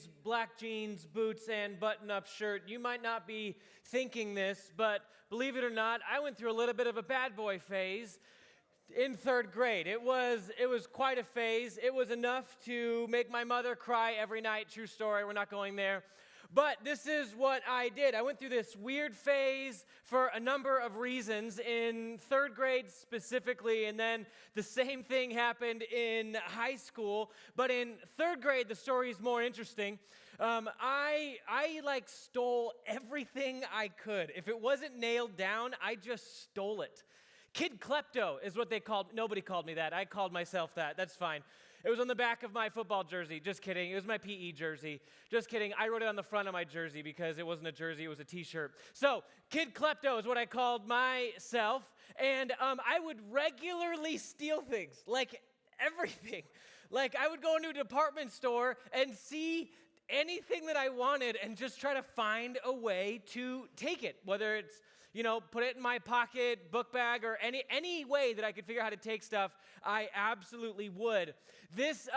phase, black jeans, boots, and button-up shirt. You might not be thinking this, but believe it or not, I went through a little bit of a bad boy phase in third grade. It was quite a phase. It was enough to make my mother cry every night. True story, we're not going there. But this is what I did. I went through this weird phase for a number of reasons in third grade specifically, and then the same thing happened in high school. But in third grade, the story is more interesting. I stole everything I could. If it wasn't nailed down, I just stole it. Kid klepto is what they called. Nobody called me that. I called myself that. That's fine. It was on the back of my football jersey. Just kidding. It was my PE jersey. Just kidding. I wrote it on the front of my jersey because it wasn't a jersey. It was a T-shirt. So, Kid Klepto is what I called myself. And I would regularly steal things, like everything. Like I would go into a department store and see anything that I wanted and just try to find a way to take it, whether it's put it in my pocket, book bag, or any way that I could figure out how to take stuff, I absolutely would. This,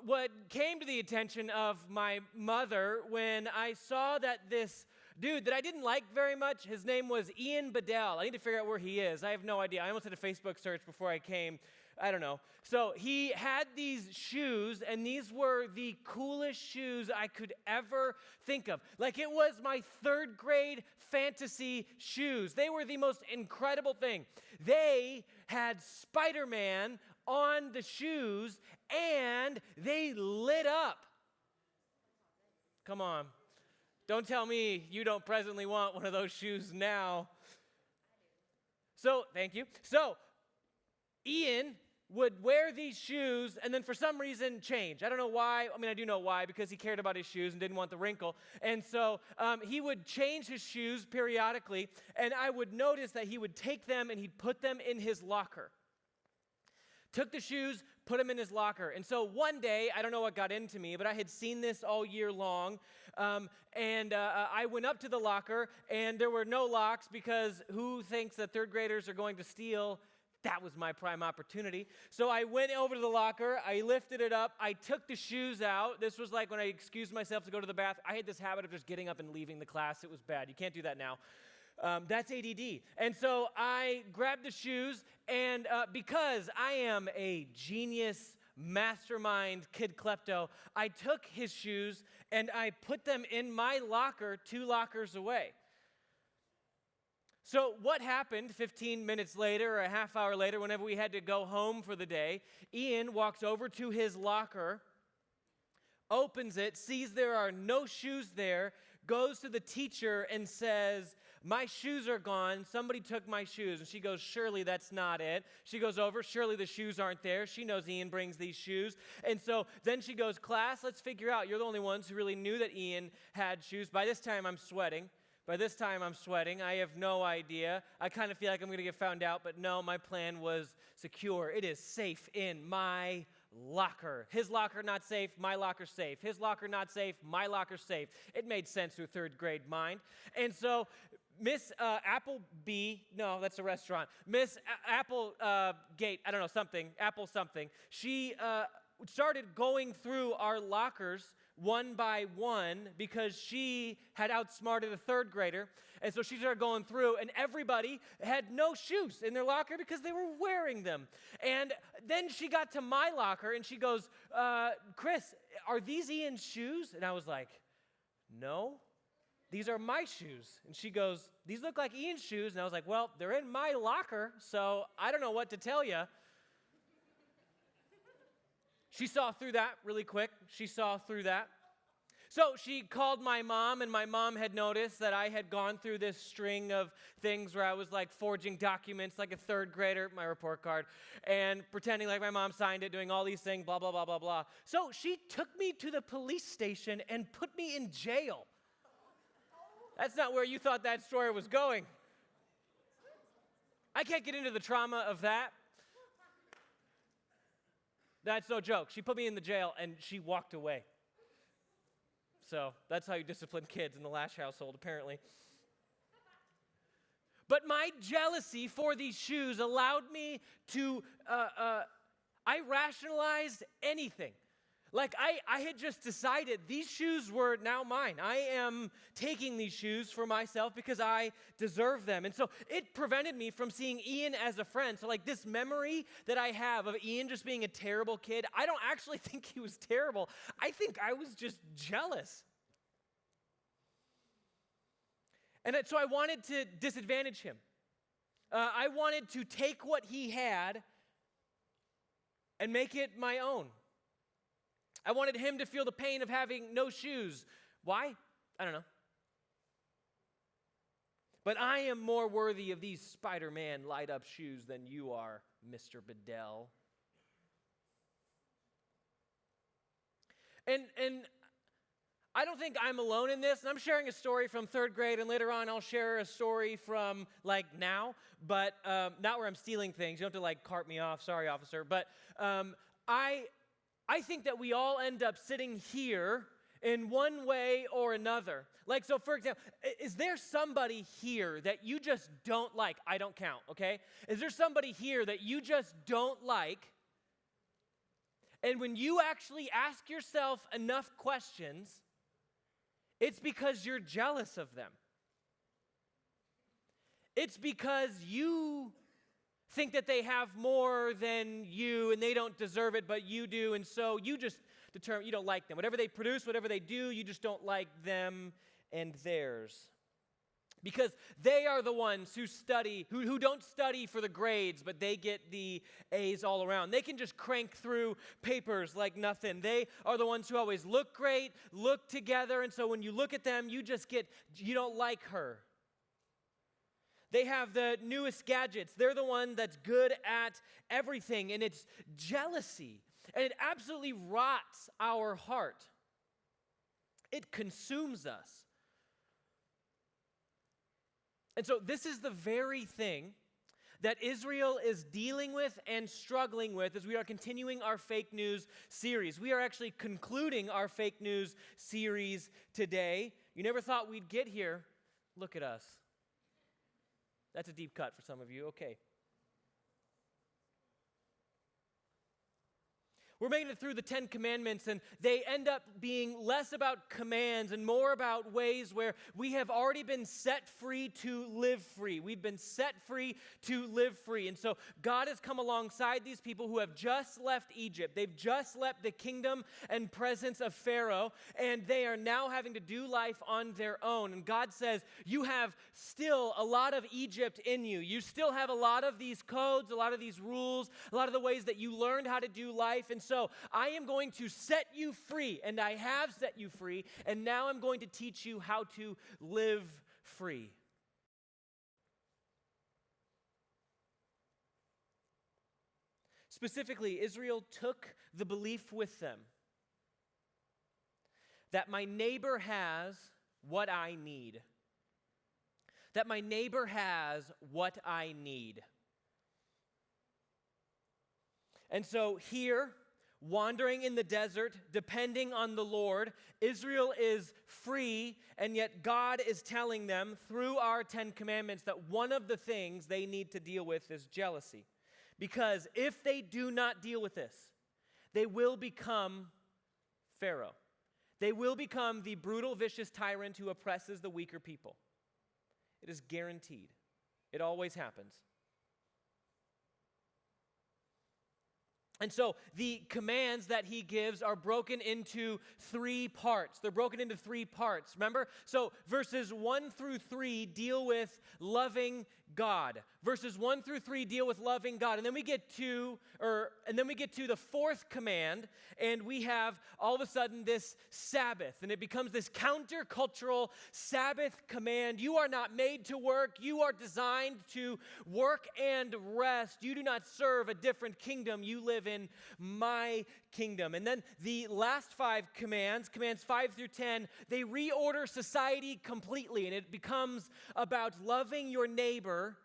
what came to the attention of my mother when I saw that this dude that I didn't like very much, his name was Ian Bedell. I need to figure out where he is. I have no idea. I almost did a Facebook search before I came. I don't know. So he had these shoes, and these were the coolest shoes I could ever think of. Like it was my third grade fantasy shoes. They were the most incredible thing. They had Spider-Man on the shoes, and they lit up. Come on. Don't tell me you don't presently want one of those shoes now. So, thank you. So, Ian would wear these shoes and then for some reason change. I don't know why. I mean, I do know why, because he cared about his shoes and didn't want the wrinkle. And so he would change his shoes periodically, and I would notice that he would take them and he'd put them in his locker. Took the shoes, put them in his locker. And so one day, I don't know what got into me, but I had seen this all year long. I went up to the locker, and there were no locks because who thinks that third graders are going to steal? That was my prime opportunity. So I went over to the locker. I lifted it up. I took the shoes out. This was like when I excused myself to go to the bath. I had this habit of just getting up and leaving the class. It was bad. You can't do that now. That's ADD. And so I grabbed the shoes, and because I am a genius mastermind kid klepto, I took his shoes and I put them in my locker 2 lockers away. So what happened 15 minutes later or a half hour later, whenever we had to go home for the day, Ian walks over to his locker, opens it, sees there are no shoes there, goes to the teacher and says, "My shoes are gone. Somebody took my shoes." And she goes, "Surely that's not it." She goes over, "Surely the shoes aren't there." She knows Ian brings these shoes. And so then she goes, "Class, let's figure out. You're the only ones who really knew that Ian had shoes." By this time, I'm sweating. I have no idea. I kind of feel like I'm going to get found out, but no, my plan was secure. It is safe in my locker. His locker not safe, my locker safe. His locker not safe, my locker safe. It made sense to a third grade mind. And so Miss Applebee, no, that's a restaurant. Miss Applegate, I don't know, Apple something. She started going through our lockers one by one because she had outsmarted a third grader. And so she started going through, and everybody had no shoes in their locker because they were wearing them. And then she got to my locker, and she goes, "Chris, are these Ian's shoes?" And I was like, "No, these are my shoes." And she goes, "These look like Ian's shoes." And I was like, "Well, they're in my locker, so I don't know what to tell you." She saw through that really quick. So she called my mom, and my mom had noticed that I had gone through this string of things where I was like forging documents like a third grader, my report card, and pretending like my mom signed it, doing all these things, blah, blah, blah, blah, blah. So she took me to the police station and put me in jail. That's not where you thought that story was going. I can't get into the trauma of that. That's no joke. She put me in the jail, and she walked away. So that's how you discipline kids in the Lash household, apparently. But my jealousy for these shoes allowed me to, I rationalized anything. Like I had just decided these shoes were now mine. I am taking these shoes for myself because I deserve them. And so it prevented me from seeing Ian as a friend. So like this memory that I have of Ian just being a terrible kid, I don't actually think he was terrible. I think I was just jealous. And so I wanted to disadvantage him. I wanted to take what he had and make it my own. I wanted him to feel the pain of having no shoes. Why? I don't know. But I am more worthy of these Spider-Man light-up shoes than you are, Mr. Bedell. And I don't think I'm alone in this. And I'm sharing a story from third grade, and later on I'll share a story from like now, but not where I'm stealing things. You don't have to like cart me off. Sorry, officer. But I think that we all end up sitting here in one way or another. Like, so for example, is there somebody here that you just don't like? I don't count, okay? Is there somebody here that you just don't like? And when you actually ask yourself enough questions, it's because you're jealous of them. It's because you think that they have more than you and they don't deserve it, but you do, and so you just determine you don't like them. Whatever they produce, whatever they do, you just don't like them and theirs. Because they are the ones who study, who don't study for the grades, but they get the A's all around. They can just crank through papers like nothing. They are the ones who always look great, look together, and so when you look at them, you don't like her. They have the newest gadgets. They're the one that's good at everything, and it's jealousy. And it absolutely rots our heart. It consumes us. And so this is the very thing that Israel is dealing with and struggling with as we are continuing our fake news series. We are actually concluding our fake news series today. You never thought we'd get here. Look at us. That's a deep cut for some of you. Okay. We're making it through the 10 Commandments, and they end up being less about commands and more about ways where we have already been set free to live free. We've been set free to live free. And so God has come alongside these people who have just left Egypt. They've just left the kingdom and presence of Pharaoh, and they are now having to do life on their own. And God says, you have still a lot of Egypt in you. You still have a lot of these codes, a lot of these rules, a lot of the ways that you learned how to do life. And so I am going to set you free, and I have set you free, and now I'm going to teach you how to live free. Specifically, Israel took the belief with them that my neighbor has what I need. That my neighbor has what I need. And so here, wandering in the desert, depending on the Lord, Israel is free, and yet God is telling them through our 10 Commandments that one of the things they need to deal with is jealousy. Because if they do not deal with this, they will become Pharaoh. They will become the brutal, vicious tyrant who oppresses the weaker people. It is guaranteed. It always happens. And so the commands that he gives are broken into 3 parts. They're broken into 3 parts. Remember? So verses 1 through 3 deal with loving God. Verses 1 through 3 deal with loving God. And then we get to the 4th command, and we have all of a sudden this Sabbath, and it becomes this countercultural Sabbath command. You are not made to work. You are designed to work and rest. You do not serve a different kingdom. You live in my kingdom. And then the last 5 commands 5 through 10, they reorder society completely, and it becomes about loving your neighbor,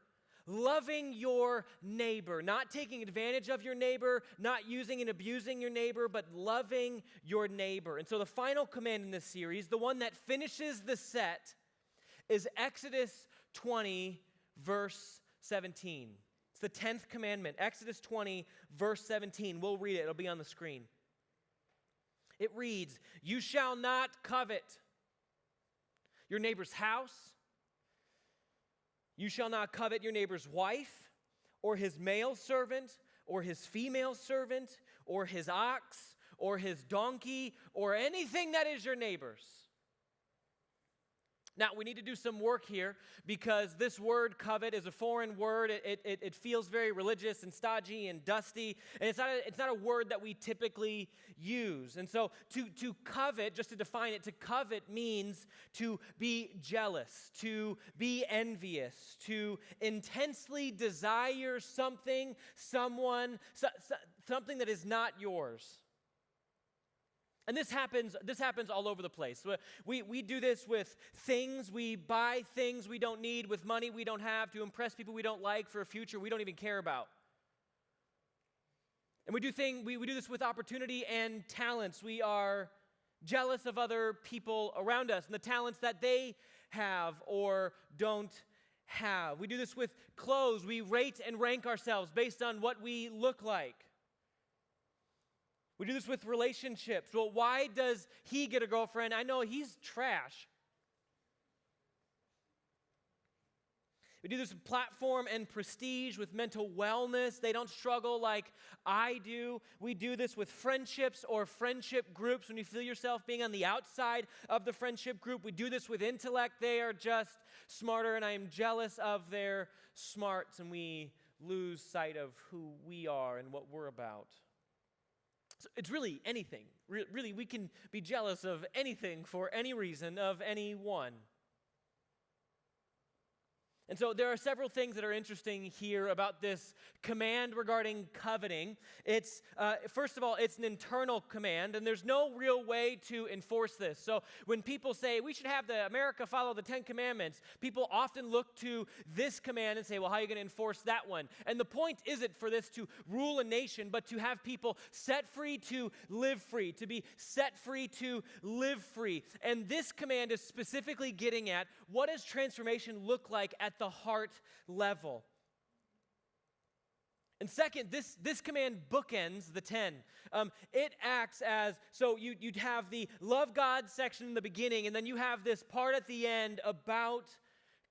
not taking advantage of your neighbor, not using and abusing your neighbor, but loving your neighbor. And so the final command in this series, the one that finishes the set, is Exodus 20, verse 17. It's the 10th commandment, Exodus 20, verse 17. We'll read it. It'll be on the screen. It reads, "You shall not covet your neighbor's house. You shall not covet your neighbor's wife, or his male servant, or his female servant, or his ox, or his donkey, or anything that is your neighbor's." Now, we need to do some work here because this word covet is a foreign word. It feels very religious and stodgy and dusty, and it's not a word that we typically use. And so to covet, just to define it, to covet means to be jealous, to be envious, to intensely desire something, someone, something that is not yours. And this happens all over the place. We do this with things. We buy things we don't need with money we don't have to impress people we don't like for a future we don't even care about. And we do this with opportunity and talents. We are jealous of other people around us and the talents that they have or don't have. We do this with clothes. We rate and rank ourselves based on what we look like. We do this with relationships. Well, why does he get a girlfriend? I know he's trash. We do this with platform and prestige, with mental wellness. They don't struggle like I do. We do this with friendships or friendship groups when you feel yourself being on the outside of the friendship group. We do this with intellect. They are just smarter, and I am jealous of their smarts, and we lose sight of who we are and what we're about. So it's really anything. Really, we can be jealous of anything for any reason, of anyone. And so there are several things that are interesting here about this command regarding coveting. It's, first of all, it's an internal command, and there's no real way to enforce this. So when people say, we should have America follow the 10 Commandments, people often look to this command and say, well, how are you going to enforce that one? And the point isn't for this to rule a nation, but to have people set free to live free, to be set free to live free. And this command is specifically getting at, what does transformation look like at the heart level? And second, this command bookends the 10. It acts as, so you'd have the love God section in the beginning, and then you have this part at the end about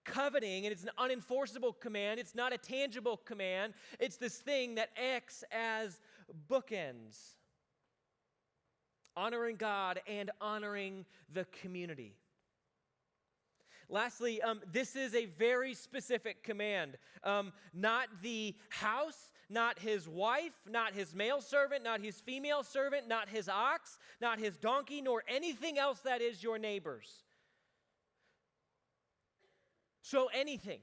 coveting, and it's an unenforceable command. It's not a tangible command. It's this thing that acts as bookends, honoring God and honoring the community. Lastly, this is a very specific command. Not the house, not his wife, not his male servant, not his female servant, not his ox, not his donkey, nor anything else that is your neighbor's. So anything.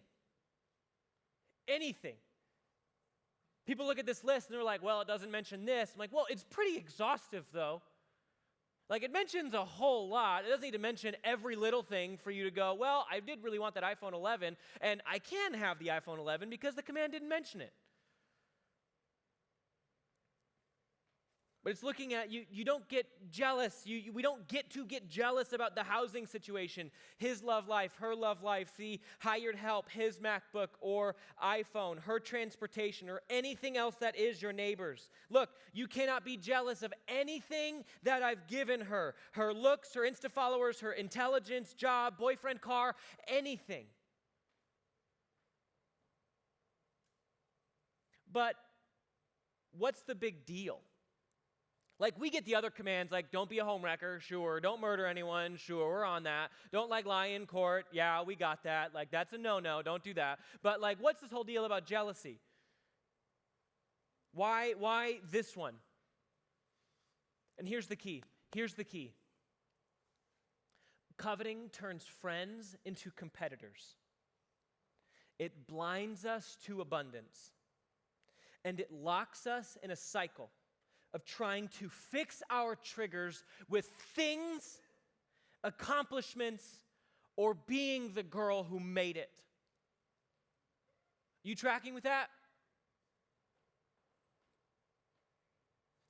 People look at this list and they're like, well, it doesn't mention this. I'm like, well, it's pretty exhaustive though. Like, it mentions a whole lot. It doesn't need to mention every little thing for you to go, well, I did really want that iPhone 11, and I can have the iPhone 11 because the command didn't mention it. But it's looking at you don't get jealous. We don't get to get jealous about the housing situation, his love life, her love life, the hired help, his MacBook or iPhone, her transportation, or anything else that is your neighbor's. Look, you cannot be jealous of anything that I've given her. Her looks, her Insta followers, her intelligence, job, boyfriend, car, anything. But what's the big deal? Like, we get the other commands, like, don't be a homewrecker, sure. Don't murder anyone, sure, we're on that. Don't, like, lie in court, yeah, we got that. Like, that's a no-no, don't do that. But, like, what's this whole deal about jealousy? Why this one? And here's the key. Coveting turns friends into competitors. It blinds us to abundance. And it locks us in a cycle of trying to fix our triggers with things, accomplishments, or being the girl who made it. You tracking with that?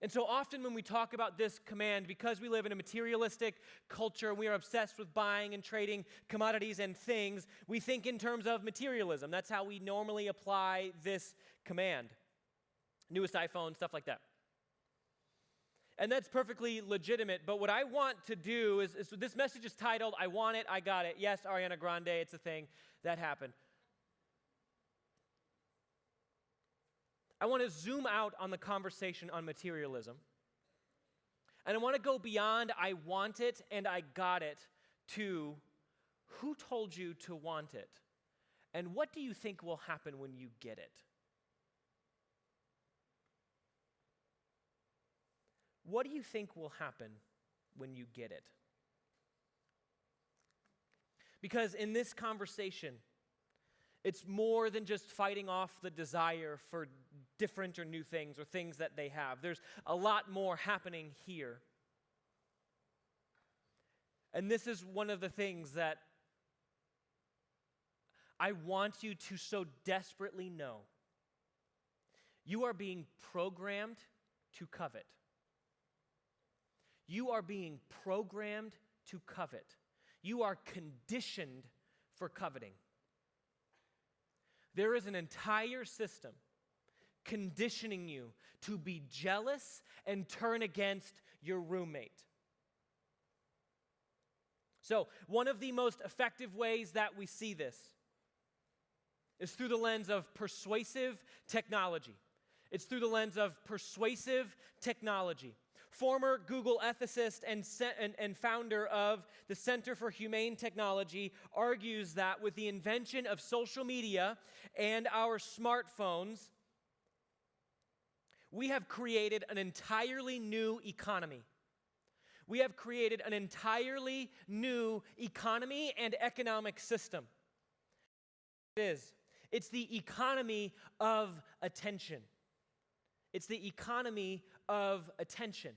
And so often when we talk about this command, because we live in a materialistic culture and we are obsessed with buying and trading commodities and things, we think in terms of materialism. That's how we normally apply this command. Newest iPhone, stuff like that. And that's perfectly legitimate. But what I want to do is this message is titled, I Want It, I Got It. Yes, Ariana Grande, it's a thing that happened. I want to zoom out on the conversation on materialism. And I want to go beyond I want it and I got it to who told you to want it? And what do you think will happen when you get it? What do you think will happen when you get it? Because in this conversation, it's more than just fighting off the desire for different or new things or things that they have. There's a lot more happening here. And this is one of the things that I want you to so desperately know. You are being programmed to covet. You are being programmed to covet. You are conditioned for coveting. There is an entire system conditioning you to be jealous and turn against your roommate. So, one of the most effective ways that we see this is through the lens of persuasive technology. It's through the lens of persuasive technology. Former Google ethicist and founder of the Center for Humane Technology argues that with the invention of social media and our smartphones, we have created an entirely new economy. We have created an entirely new economy and economic system. It's the economy of attention. It's the economy of attention,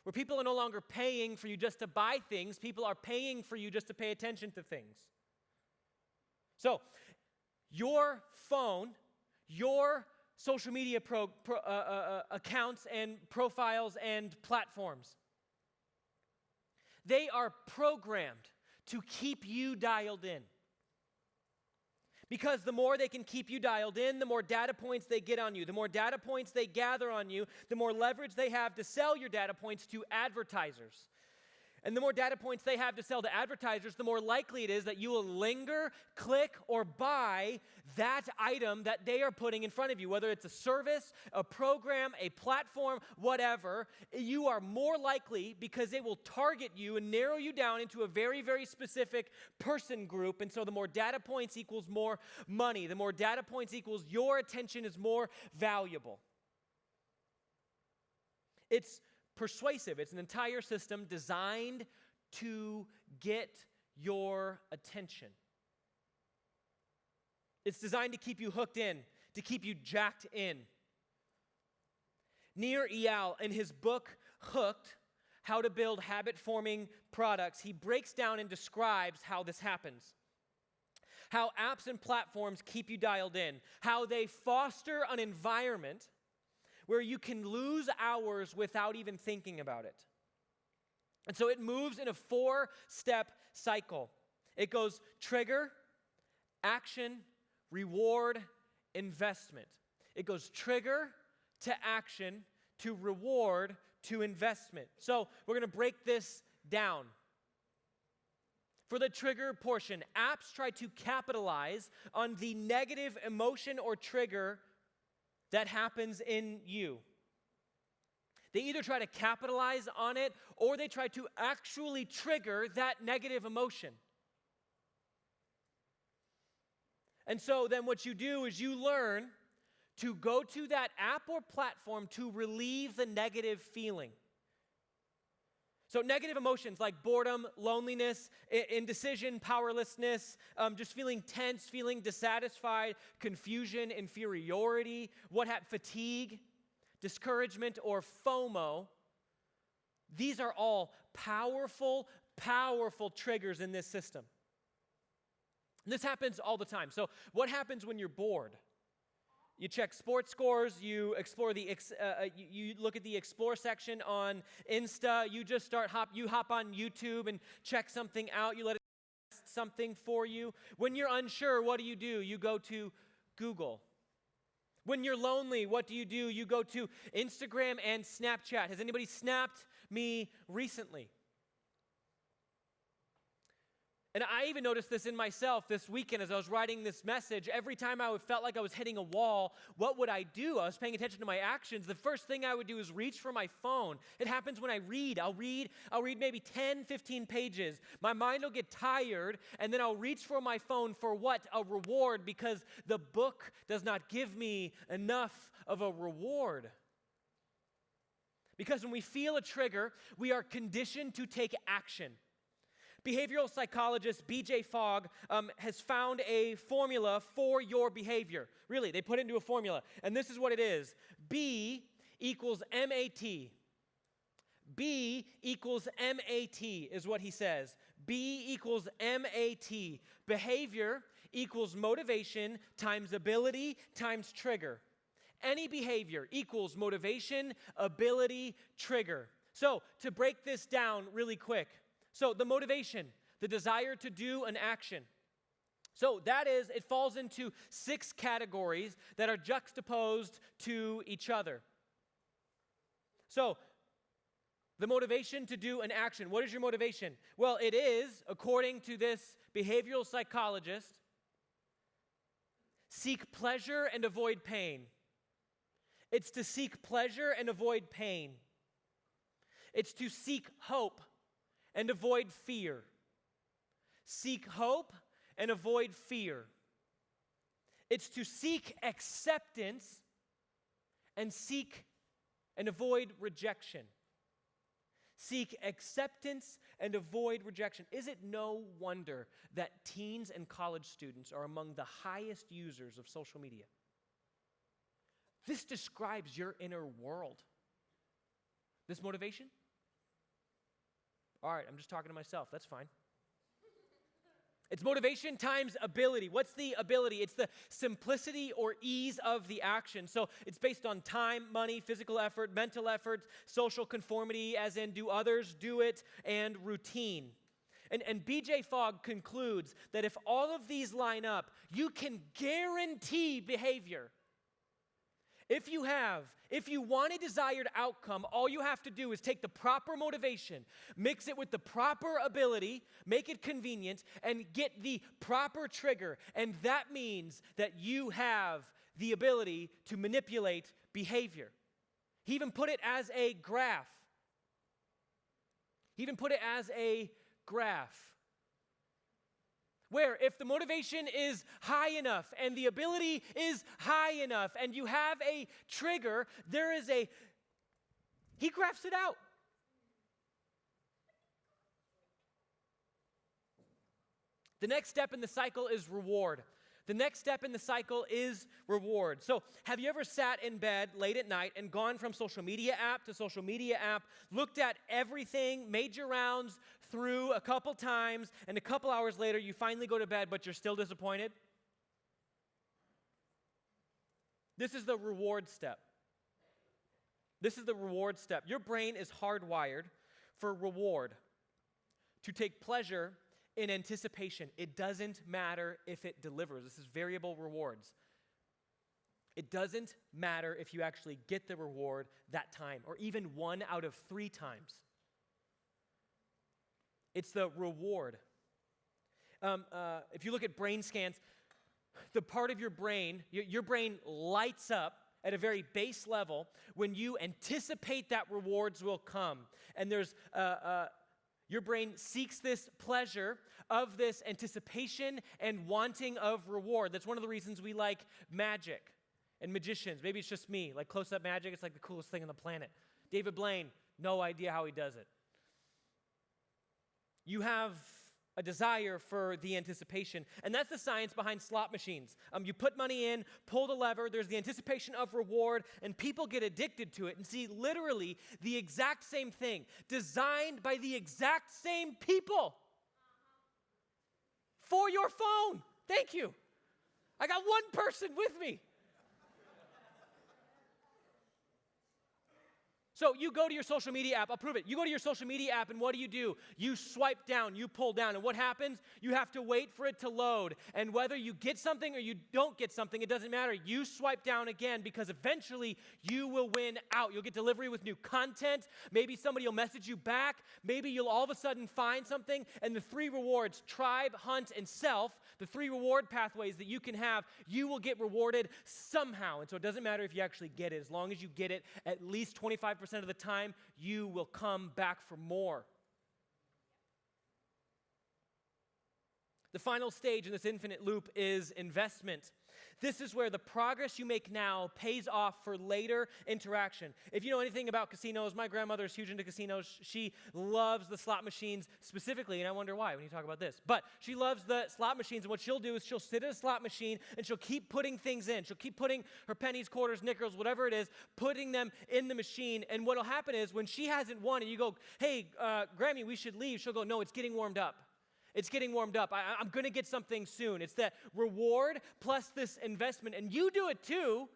where people are no longer paying for you just to buy things. People are paying for you just to pay attention to things. So, your phone, your social media accounts and profiles and platforms, they are programmed to keep you dialed in. Because the more they can keep you dialed in, the more data points they get on you. The more data points they gather on you, the more leverage they have to sell your data points to advertisers. And the more data points they have to sell to advertisers, the more likely it is that you will linger, click, or buy that item that they are putting in front of you. Whether it's a service, a program, a platform, whatever, you are more likely, because it will target you and narrow you down into a very, very specific person group. And so the more data points equals more money. The more data points equals your attention is more valuable. It's persuasive. It's an entire system designed to get your attention. It's designed to keep you hooked in, to keep you jacked in. Nir Eyal, in his book, Hooked, How to Build Habit-Forming Products, he breaks down and describes how this happens. How apps and platforms keep you dialed in. How they foster an environment where you can lose hours without even thinking about it. And so it moves in a 4-step cycle. It goes trigger, action, reward, investment. It goes trigger to action to reward to investment. So we're going to break this down. For the trigger portion, apps try to capitalize on the negative emotion or trigger that happens in you. They either try to capitalize on it or they try to actually trigger that negative emotion. And so then what you do is you learn to go to that app or platform to relieve the negative feeling. So negative emotions like boredom, loneliness, indecision, powerlessness, just feeling tense, feeling dissatisfied, confusion, inferiority, fatigue, discouragement, or FOMO. These are all powerful, powerful triggers in this system. And this happens all the time. So what happens when you're bored? You check sports scores, you explore you look at the explore section on Insta, you just hop on YouTube and check something out, you let it test something for you. When you're unsure, what do? You go to Google. When you're lonely, what do? You go to Instagram and Snapchat. Has anybody snapped me recently? And I even noticed this in myself this weekend as I was writing this message. Every time I felt like I was hitting a wall, what would I do? I was paying attention to my actions. The first thing I would do is reach for my phone. It happens when I read. I'll read maybe 10, 15 pages. My mind will get tired, and then I'll reach for my phone for what? A reward, because the book does not give me enough of a reward. Because when we feel a trigger, we are conditioned to take action. Behavioral psychologist B.J. Fogg has found a formula for your behavior. Really, they put it into a formula. And this is what it is. B equals M-A-T. B equals M-A-T is what he says. B equals M-A-T. Behavior equals motivation times ability times trigger. Any behavior equals motivation, ability, trigger. So to break this down really quick. So the motivation, the desire to do an action. So that is, it falls into 6 categories that are juxtaposed to each other. So the motivation to do an action. What is your motivation? Well, it is, according to this behavioral psychologist, seek pleasure and avoid pain. It's to seek pleasure and avoid pain. It's to seek hope and avoid fear. Seek hope and avoid fear. It's to seek acceptance and seek and avoid rejection. Seek acceptance and avoid rejection. Is it no wonder that teens and college students are among the highest users of social media? This describes your inner world. This motivation? All right, I'm just talking to myself. That's fine. It's motivation times ability. What's the ability? It's the simplicity or ease of the action. So it's based on time, money, physical effort, mental effort, social conformity, as in do others do it, and routine. And B.J. Fogg concludes that if all of these line up, you can guarantee behavior. If you want a desired outcome, all you have to do is take the proper motivation, mix it with the proper ability, make it convenient, and get the proper trigger. And that means that you have the ability to manipulate behavior. He even put it as a graph. Where if the motivation is high enough and the ability is high enough and you have a trigger, he graphs it out. The next step in the cycle is reward. So have you ever sat in bed late at night and gone from social media app to social media app, looked at everything, made your rounds through a couple times, and a couple hours later you finally go to bed, but you're still disappointed? This is the reward step. Your brain is hardwired for reward, to take pleasure in anticipation. It doesn't matter if it delivers. This is variable rewards. It doesn't matter if you actually get the reward that time, or even 1 out of 3 times. It's the reward. If you look at brain scans, the part of your brain lights up at a very base level when you anticipate that rewards will come. And there's your brain seeks this pleasure of this anticipation and wanting of reward. That's one of the reasons we like magic and magicians. Maybe it's just me. Like close-up magic, it's like the coolest thing on the planet. David Blaine, no idea how he does it. You have a desire for the anticipation, and that's the science behind slot machines. You put money in, pull the lever, there's the anticipation of reward, and people get addicted to it and see literally the exact same thing, designed by the exact same people for your phone. Thank you. I got one person with me. So you go to your social media app, I'll prove it. You go to your social media app and what do? You swipe down, you pull down. And what happens? You have to wait for it to load. And whether you get something or you don't get something, it doesn't matter. You swipe down again because eventually you will win out. You'll get delivery with new content. Maybe somebody will message you back. Maybe you'll all of a sudden find something. And the 3 rewards, tribe, hunt, and self, the 3 reward pathways that you can have, you will get rewarded somehow. And so it doesn't matter if you actually get it. As long as you get it, at least 25% of the time, you will come back for more. The final stage in this infinite loop is investment. This is where the progress you make now pays off for later interaction. If you know anything about casinos, my grandmother is huge into casinos. She loves the slot machines specifically, and I wonder why when you talk about this. But she loves the slot machines, and what she'll do is she'll sit at a slot machine, and she'll keep putting things in. She'll keep putting her pennies, quarters, nickels, whatever it is, putting them in the machine. And what will happen is when she hasn't won, and you go, hey, Grammy, we should leave, she'll go, no, it's getting warmed up. It's getting warmed up. I'm going to get something soon. It's that reward plus this investment. And you do it too.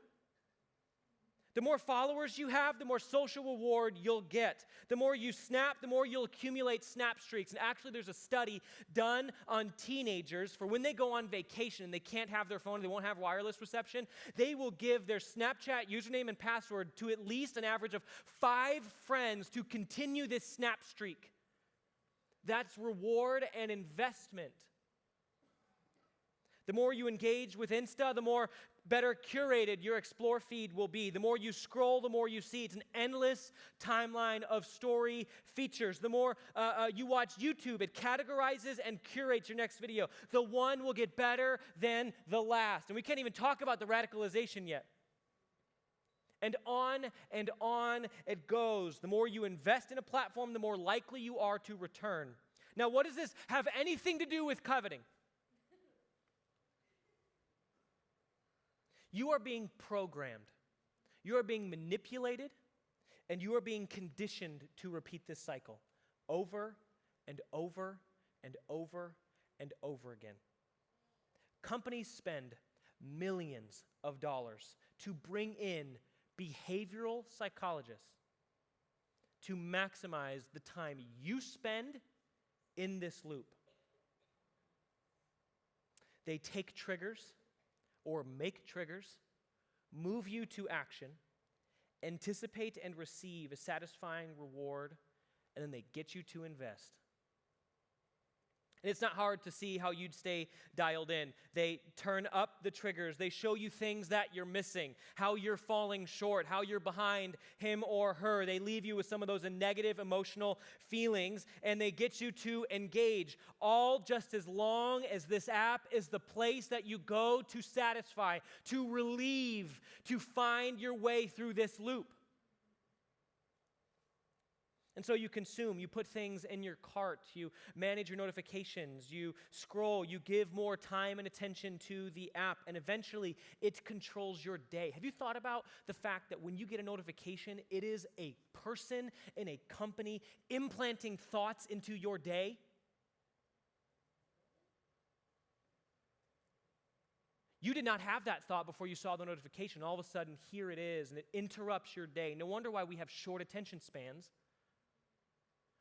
The more followers you have, the more social reward you'll get. The more you snap, the more you'll accumulate snap streaks. And actually, there's a study done on teenagers for when they go on vacation and they can't have their phone, they won't have wireless reception. They will give their Snapchat username and password to at least an average of 5 friends to continue this snap streak. That's reward and investment. The more you engage with Insta, the more better curated your Explore feed will be. The more you scroll, the more you see. It's an endless timeline of story features. The more you watch YouTube, it categorizes and curates your next video. The one will get better than the last. And we can't even talk about the radicalization yet. And on it goes. The more you invest in a platform, the more likely you are to return. Now, what does this have anything to do with coveting? You are being programmed. You are being manipulated, and you are being conditioned to repeat this cycle over and over and over and over again. Companies spend millions of dollars to bring in behavioral psychologists to maximize the time you spend in this loop. They take triggers or make triggers, move you to action, anticipate and receive a satisfying reward, and then they get you to invest. And it's not hard to see how you'd stay dialed in. They turn up the triggers. They show you things that you're missing, how you're falling short, how you're behind him or her. They leave you with some of those negative emotional feelings, and they get you to engage, all just as long as this app is the place that you go to satisfy, to relieve, to find your way through this loop. And so you consume, you put things in your cart, you manage your notifications, you scroll, you give more time and attention to the app, and eventually it controls your day. Have you thought about the fact that when you get a notification, it is a person in a company implanting thoughts into your day? You did not have that thought before you saw the notification. All of a sudden, here it is, and it interrupts your day. No wonder why we have short attention spans.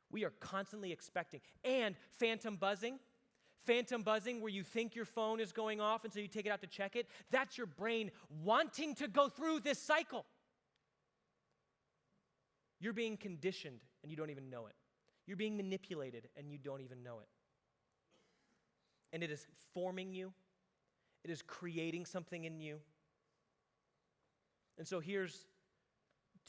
We are constantly expecting. And phantom buzzing where you think your phone is going off and so you take it out to check it, that's your brain wanting to go through this cycle. You're being conditioned and you don't even know it. You're being manipulated and you don't even know it. And it is forming you. It is creating something in you. And so here's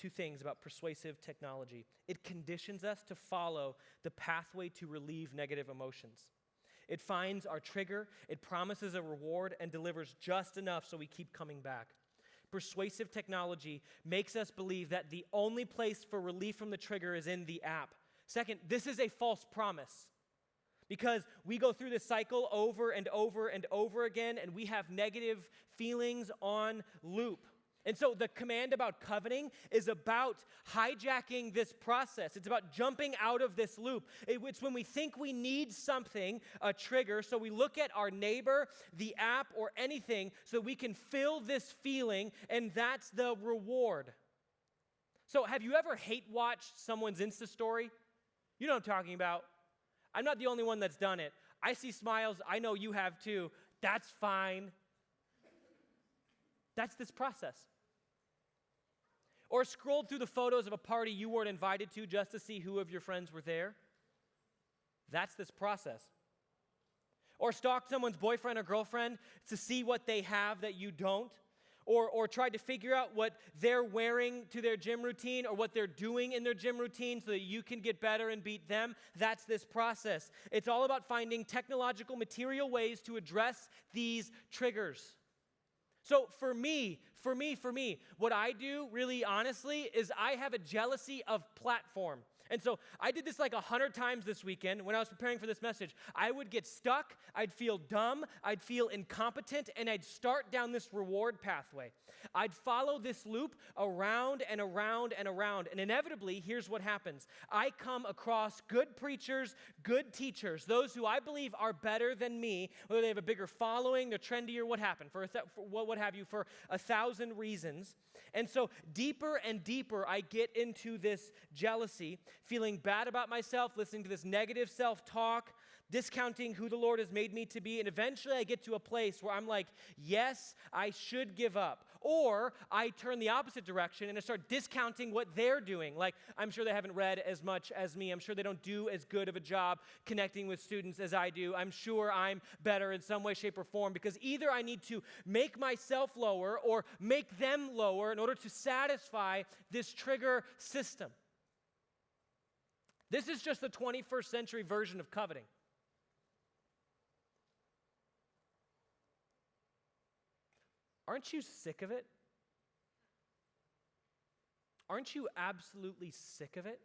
2 things about persuasive technology. It conditions us to follow the pathway to relieve negative emotions. It finds our trigger, it promises a reward, and delivers just enough so we keep coming back. Persuasive technology makes us believe that the only place for relief from the trigger is in the app. Second, this is a false promise because we go through this cycle over and over and over again, and we have negative feelings on loop. And so the command about coveting is about hijacking this process. It's about jumping out of this loop. It's when we think we need something, a trigger, so we look at our neighbor, the app, or anything so we can fill this feeling, and that's the reward. So have you ever hate watched someone's Insta story? You know what I'm talking about. I'm not the only one that's done it. I see smiles. I know you have too. That's fine. That's this process. Or scrolled through the photos of a party you weren't invited to just to see who of your friends were there. That's this process. Or stalked someone's boyfriend or girlfriend to see what they have that you don't. Or tried to figure out what they're wearing to their gym routine or what they're doing in their gym routine so that you can get better and beat them. That's this process. It's all about finding technological, material ways to address these triggers. So for me, what I do really honestly is I have a jealousy of platform. And so I did this like 100 times this weekend when I was preparing for this message. I would get stuck, I'd feel dumb, I'd feel incompetent, and I'd start down this reward pathway. I'd follow this loop around and around and around, and inevitably, here's what happens. I come across good preachers, good teachers, those who I believe are better than me, whether they have a bigger following, they're trendier, what happened, for 1,000 reasons. And so deeper and deeper I get into this jealousy, feeling bad about myself, listening to this negative self-talk, discounting who the Lord has made me to be, and eventually I get to a place where I'm like, yes, I should give up. Or I turn the opposite direction and I start discounting what they're doing. Like, I'm sure they haven't read as much as me. I'm sure they don't do as good of a job connecting with students as I do. I'm sure I'm better in some way, shape, or form because either I need to make myself lower or make them lower in order to satisfy this trigger system. This is just the 21st century version of coveting. Aren't you sick of it? Aren't you absolutely sick of it?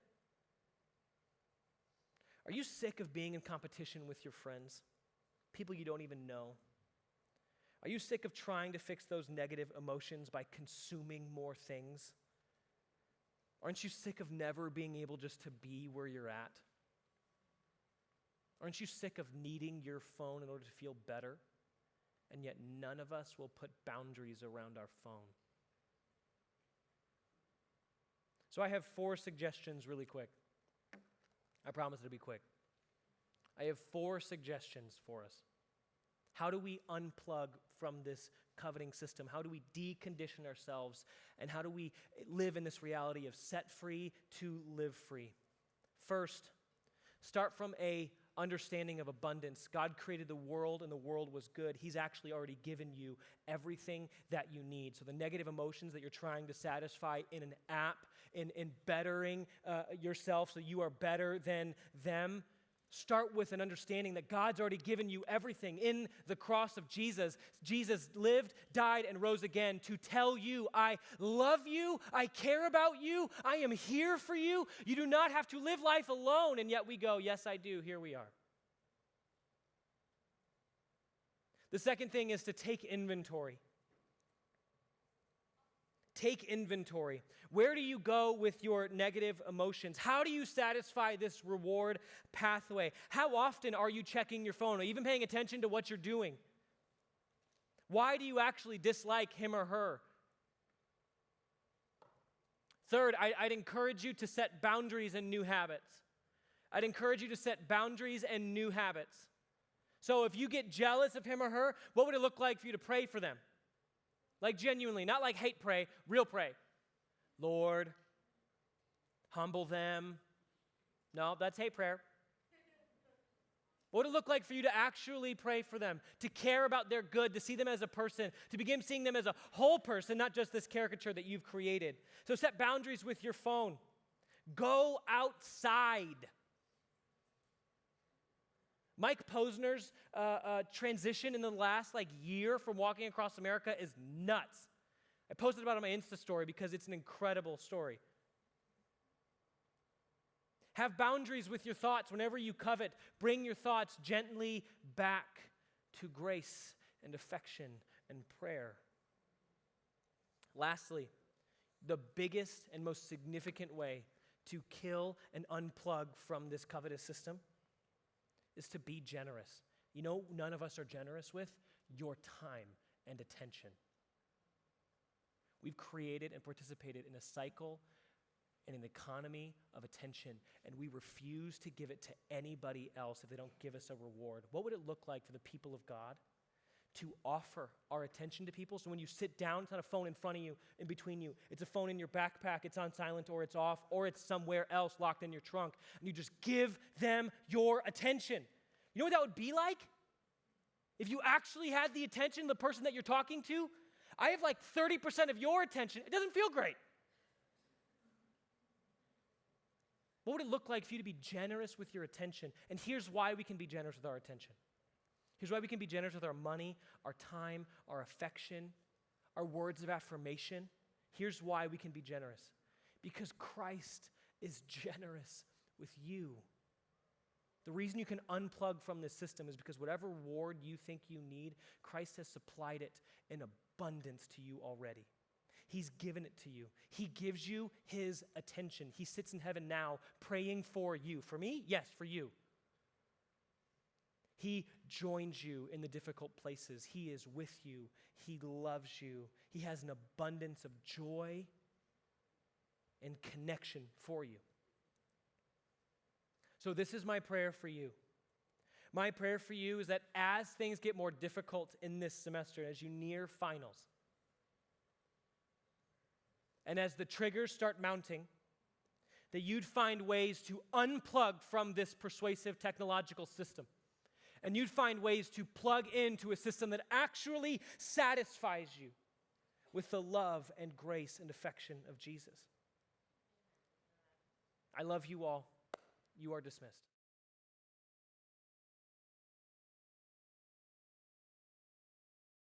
Are you sick of being in competition with your friends, people you don't even know? Are you sick of trying to fix those negative emotions by consuming more things? Aren't you sick of never being able just to be where you're at? Aren't you sick of needing your phone in order to feel better? And yet none of us will put boundaries around our phone. So I have 4 suggestions really quick. I promise it'll be quick. I have 4 suggestions for us. How do we unplug from this coveting system? How do we decondition ourselves? And how do we live in this reality of set free to live free? First, start from a understanding of abundance. God created the world and the world was good. He's actually already given you everything that you need. So the negative emotions that you're trying to satisfy in an app, in bettering yourself so you are better than them, start with an understanding that God's already given you everything. In the cross of Jesus, Jesus lived, died, and rose again to tell you, I love you, I care about you, I am here for you. You do not have to live life alone. And yet we go, yes, I do, here we are. The second thing is to take inventory. Take inventory. Where do you go with your negative emotions? How do you satisfy this reward pathway? How often are you checking your phone or even paying attention to what you're doing? Why do you actually dislike him or her? Third, I'd encourage you to set boundaries and new habits. I'd encourage you to set boundaries and new habits. So if you get jealous of him or her, what would it look like for you to pray for them? Like genuinely, not like hate pray, real pray. Lord, humble them. No, that's hate prayer. What would it look like for you to actually pray for them, to care about their good, to see them as a person, to begin seeing them as a whole person, not just this caricature that you've created? So set boundaries with your phone. Go outside. Mike Posner's transition in the last year from walking across America is nuts. I posted about it on my Insta story because it's an incredible story. Have boundaries with your thoughts. Whenever you covet, bring your thoughts gently back to grace and affection and prayer. Lastly, the biggest and most significant way to kill and unplug from this covetous system is to be generous. You know, none of us are generous with your time and attention. We've created and participated in a cycle in an economy of attention, and we refuse to give it to anybody else if they don't give us a reward. What would it look like for the people of God to offer our attention to people? So when you sit down, it's not a phone in front of you, in between you. It's a phone in your backpack. It's on silent, or it's off, or it's somewhere else locked in your trunk. And you just give them your attention. You know what that would be like? If you actually had the attention of the person that you're talking to, I have like 30% of your attention. It doesn't feel great. What would it look like for you to be generous with your attention? And here's why we can be generous with our attention. Here's why we can be generous with our money, our time, our affection, our words of affirmation. Here's why we can be generous. Because Christ is generous with you. The reason you can unplug from this system is because whatever reward you think you need, Christ has supplied it in abundance to you already. He's given it to you. He gives you his attention. He sits in heaven now praying for you. For me? Yes, for you. He joins you in the difficult places. He is with you. He loves you. He has an abundance of joy and connection for you. So this is my prayer for you. My prayer for you is that as things get more difficult in this semester, as you near finals, and as the triggers start mounting, that you'd find ways to unplug from this persuasive technological system. And you'd find ways to plug into a system that actually satisfies you with the love and grace and affection of Jesus. I love you all. You are dismissed.